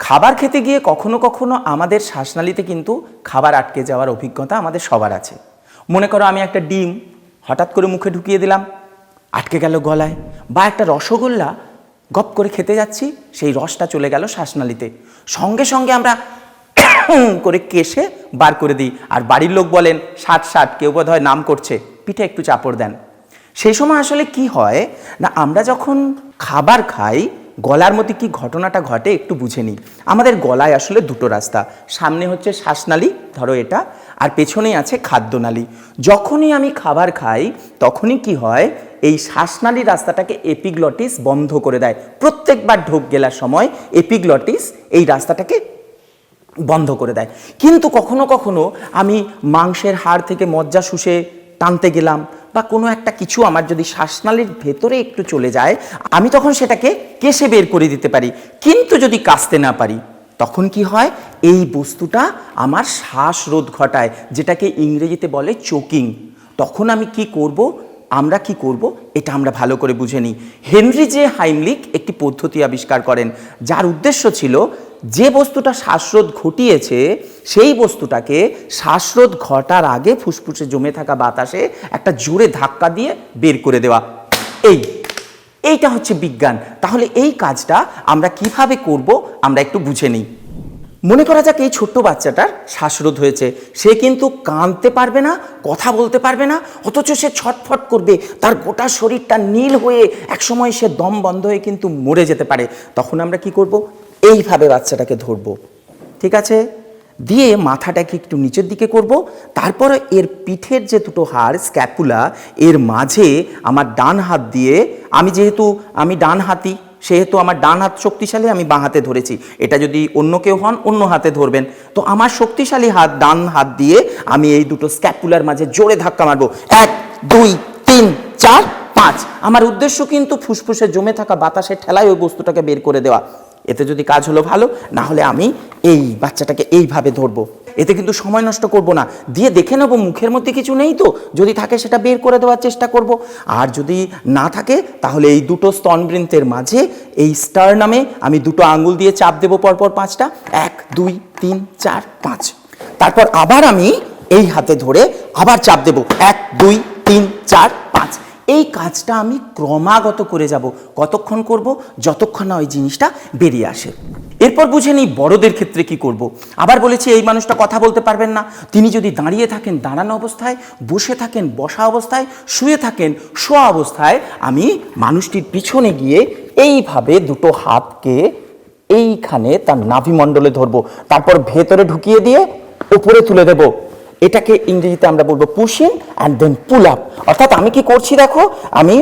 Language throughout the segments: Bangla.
খাবার খেতে গিয়ে কখনো কখনো আমাদের শ্বাসনালীতে কিন্তু খাবার আটকে যাওয়ার অভিজ্ঞতা আমাদের সবার আছে। মনে করো আমি একটা ডিম হঠাৎ করে মুখে ঢুকিয়ে দিলাম, আটকে গেল গলায়, বা একটা রসগোল্লা গপ করে খেতে যাচ্ছি, সেই রসটা চলে গেল শ্বাসনালীতে, সঙ্গে সঙ্গে আমরা করে কেশে বার করে দিই। আর বাড়ির লোক বলেন ষাট ষাট, কেউ বোধ হয় নাম করছে, পিঠে একটু চাপড় দেন। সেই সময় আসলে কি হয় না, আমরা যখন খাবার খাই গলার মধ্যে কি ঘটনাটা ঘটে একটু বুঝে নিই। আমাদের গলায় আসলে দুটো রাস্তা, সামনে হচ্ছে শ্বাসনালী, ধরো এটা, আর পেছনেই আছে খাদ্যনালী। যখনই আমি খাবার খাই তখনই কি হয়, এই শ্বাসনালী রাস্তাটাকে এপিগ্লটিস বন্ধ করে দেয়। প্রত্যেকবার ঢোক গেলার সময় এপিগ্লটিস এই রাস্তাটাকে বন্ধ করে দেয়। কিন্তু কখনো কখনো আমি মাংসের হাড় থেকে মজ্জা শুষে টানতে গেলাম, বা কোনো একটা কিছু আমার যদি শ্বাসনালীর ভেতরে একটু চলে যায়, আমি তখন সেটাকে কেশে বের করে দিতে পারি। কিন্তু যদি কাশতে না পারি তখন কি হয়, এই বস্তুটা আমার শ্বাসরোধ ঘটায়, যেটাকে ইংরেজিতে বলে চোকিং। তখন আমি কি করব, আমরা কি করব, এটা আমরা ভালো করে বুঝে নিই। হেনরি জে হাইমলিক একটি পদ্ধতি আবিষ্কার করেন, যার উদ্দেশ্য ছিল যে বস্তুটা শ্বাসরোধ ঘটিয়েছে সেই বস্তুটাকে শ্বাসরোধ ঘটার আগে ফুসফুসে জমে থাকা বাতাসে একটা জোরে ধাক্কা দিয়ে বের করে দেওয়া। এইটা হচ্ছে বিজ্ঞান। তাহলে এই কাজটা আমরা কিভাবে করব আমরা একটু বুঝে নিই। মনে করা যাক এই ছোট্ট বাচ্চাটার শ্বাসরোধ হয়েছে, সে কিন্তু কাঁদতে পারবে না, কথা বলতে পারবে না, অথচ সে ছটফট করবে, তার গোটা শরীরটা নীল হয়ে একসময় সে দম বন্ধ হয়ে কিন্তু মরে যেতে পারে। তখন আমরা কি করব, এইভাবে বাচ্চাটাকে ধরবো, ঠিক আছে, দিয়ে মাথাটাকে একটু নিচের দিকে করব, তারপরে এর পিঠের যে দুটো হাড় স্ক্যাপুলা, এর মাঝে আমার ডান হাত দিয়ে, যেহেতু আমি ডান হাতি সেহেতু আমার ডান হাত শক্তিশালী, আমি বাঁ হাতে ধরেছি। এটা যদি অন্য কেউ হন অন্য হাতে ধরবেন। তো আমার শক্তিশালী হাত, ডান হাত দিয়ে আমি এই দুটো স্ক্যাপুলার মাঝে জোরে ধাক্কা মারবো, 1 2 3 4 5। আমার উদ্দেশ্য কিন্তু ফুসফুসে জমে থাকা বাতাসের ঠেলায় ওই বস্তুটাকে বের করে দেওয়া। এতে যদি কাজ হলো ভালো, না হলে আমি এই বাচ্চাটাকে এইভাবে ধরবো। এতে কিন্তু সময় নষ্ট করব না, দিয়ে দেখে নেবো মুখের মধ্যে কিছু নেই তো, যদি থাকে সেটা বের করে দেওয়ার চেষ্টা করব। আর যদি না থাকে তাহলে এই দুটো স্তনবৃন্তের মাঝে এই স্টারনামে আমি দুটো আঙ্গুল দিয়ে চাপ দেবো পরপর 5টা, 1 2 3 4 5। তারপর আবার আমি এই হাতে ধরে আবার চাপ দেবো, 1 2 3 4 5। এই কাজটা আমি ক্রমাগত করে যাব। কতক্ষণ করব, যতক্ষণ না ওই জিনিসটা বেরিয়ে আসে। এরপর বুঝে নিই বড়দের ক্ষেত্রে কি করব। আবার বলেছি এই মানুষটা কথা বলতে পারবেন না, তিনি যদি দাঁড়িয়ে থাকেন দাঁড়ানো অবস্থায়, বসে থাকেন বসা অবস্থায়, শুয়ে থাকেন শোয়া অবস্থায়, আমি মানুষটির পিছনে গিয়ে এইভাবে দুটো হাতকে এইখানে তার নাভিমণ্ডলে ধরবো, তারপর ভেতরে ঢুকিয়ে দিয়ে উপরে তুলে দেব। এটাকে ইংরেজিতে আমরা বলবো pushing and then pull up. অর্থাৎ আমি কি করছি দেখো, আমি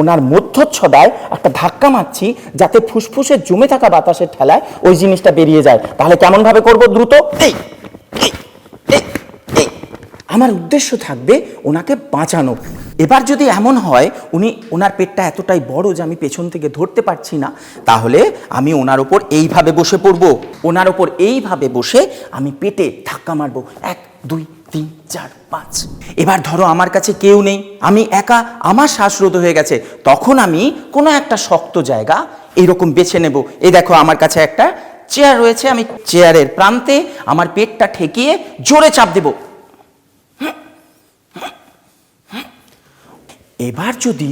ওনার মধ্যচ্ছদায় একটা ধাক্কা মারছি যাতে ফুসফুসে জমে থাকা বাতাসের ঠেলায় ওই জিনিসটা বেরিয়ে যায়। তাহলে কেমন ভাবে করব, দ্রুত আমার উদ্দেশ্য থাকবে ওনাকে বাঁচানো। এবার যদি এমন হয় ওনার পেটটা এতটাই বড় যে আমি পেছন থেকে ধরতে পারছি না, তাহলে আমি ওনার ওপর এইভাবে বসে পড়বো, ওনার ওপর এইভাবে বসে আমি পেটে ধাক্কা মারবো, 1 2 3 4 5। এবার ধরো আমার কাছে কেউ নেই, আমি একা, আমার শ্বাসরোধ হয়ে গেছে, তখন আমি কোনো একটা শক্ত জায়গা এইরকম বেছে নেব। এই দেখো আমার কাছে একটা চেয়ার রয়েছে, আমি চেয়ারের প্রান্তে আমার পেটটা ঠেকিয়ে জোরে চাপ দেব। এবার যদি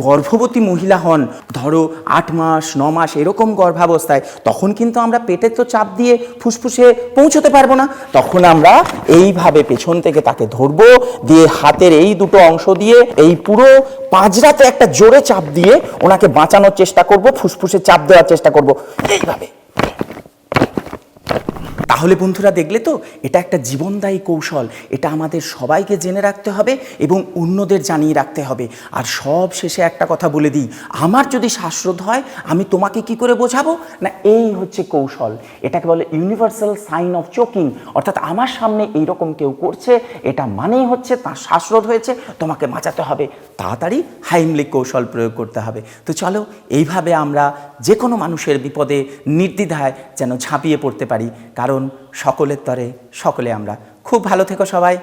গর্ভবতী মহিলা হন, ধরো 8 মাস 9 মাস এরকম গর্ভাবস্থায়, তখন কিন্তু আমরা পেটের তো চাপ দিয়ে ফুসফুসে পৌঁছতে পারবো না। তখন আমরা এইভাবে পেছন থেকে তাকে ধরবো, দিয়ে হাতের এই দুটো অংশ দিয়ে এই পুরো পাঁজরাতে একটা জোরে চাপ দিয়ে ওনাকে বাঁচানোর চেষ্টা করব, ফুসফুসে চাপ দেওয়ার চেষ্টা করব এইভাবে। তাহলে বন্ধুরা দেখলে তো, এটা একটা জীবনদায়ী কৌশল, এটা আমাদের সবাইকে জেনে রাখতে হবে এবং অন্যদের জানিয়ে রাখতে হবে। আর সব শেষে একটা কথা বলে দিই, আমার যদি শ্বাসরোধ হয় আমি তোমাকে কি করে বোঝাবো না, এই হচ্ছে কৌশল। এটাকে বলে ইউনিভার্সাল সাইন অফ চোকিং। অর্থাৎ আমার সামনে এইরকম কেউ করছে, এটা মানেই হচ্ছে তার শ্বাসরোধ হয়েছে, তোমাকে বাঁচাতে হবে, তাড়াতাড়ি হাইমলিক কৌশল প্রয়োগ করতে হবে। তো চলো এইভাবে আমরা যে কোনো মানুষের বিপদে নির্দ্বিধায় যেন ঝাঁপিয়ে পড়তে পারি, কারণ সকলের তরে সকলে আমরা। খুব ভালো থেকো সবাই।